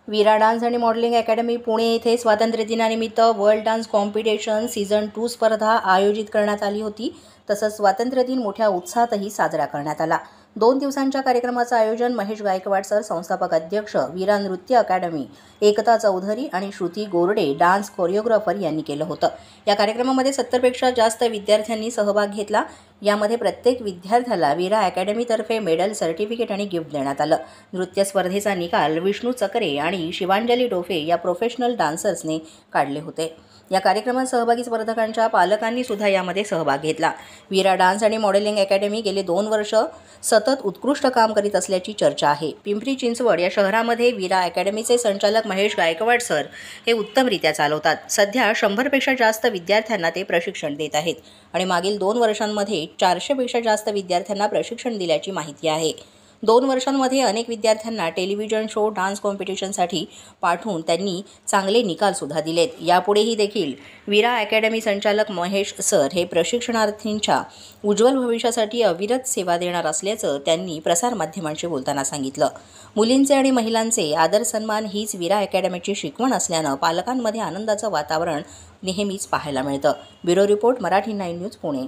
वीरा dance आणि modelling academy Pune येथे स्वातंत्र्य दिनानिमित्त वर्ल्ड डान्स कॉम्पिटिशन सीझन 2 स्पर्धा आयोजित करण्यात आली होती। तसंच स्वातंत्र्य दिन मोठ्या उत्साहातही साजरा करण्यात आला। 2 दिवसांच्या कार्यक्रमाचं आयोजन महेश गायकवाड सर, संस्थापक अध्यक्ष, वीरा नृत्य अकॅडमी, एकता चौधरी आणि श्रुती गोरडे डान्स कोरिओग्राफर यांनी केलं होतं। या कार्यक्रमामध्ये 70 पेक्षा जास्त विद्यार्थ्यांनी सहभाग घेतला। यामध्ये प्रत्येक विद्यार्थ्याला वीरा अकॅडमीतर्फे मेडल, सर्टिफिकेट आणि गिफ्ट देण्यात आलं। नृत्य स्पर्धेचा निकाल विष्णू चकरे आणि शिवांजली डोफे या प्रोफेशनल डान्सर्सने काढले होते। या कार्यक्रमात सहभागी स्पर्धकांच्या पालकांनी सुद्धा यामध्ये सहभाग घेतला। वीरा डान्स आणि मॉडेलिंग अकॅडमी गेले 2 वर्ष सतत उत्कृष्ट काम करीत असल्याची चर्चा आहे। पिंपरी चिंचवड या शहरामध्ये वीरा अकॅडमीचे संचालक महेश गायकवाड सर हे उत्तमरित्या चालवतात। सध्या 100 पेक्षा जास्त विद्यार्थ्यांना ते प्रशिक्षण देत आहेत आणि मागील 2 वर्षांमध्ये 400 पेक्षा जास्त विद्यार्थ्यांना प्रशिक्षण दिल्याची माहिती आहे। 2 वर्षांमध्ये अनेक विद्यार्थ्यांना टेलिव्हिजन शो, डान्स कॉम्पिटिशनसाठी पाठवून त्यांनी चांगले निकाल सुद्धा दिलेत। यापुढेही देखील वीरा अकॅडमी संचालक महेश सर हे प्रशिक्षणार्थींच्या उज्ज्वल भविष्यासाठी अविरत सेवा देणार असल्याचं त्यांनी प्रसारमाध्यमांशी बोलताना सांगितलं। मुलींचे आणि महिलांचे आदर सन्मान हीच वीरा अकॅडमीची शिकवण असल्यानं पालकांमध्ये आनंदाचं वातावरण नेहमीच पाहायला मिळतं। Bureau report, Marathi 9 news, Pune.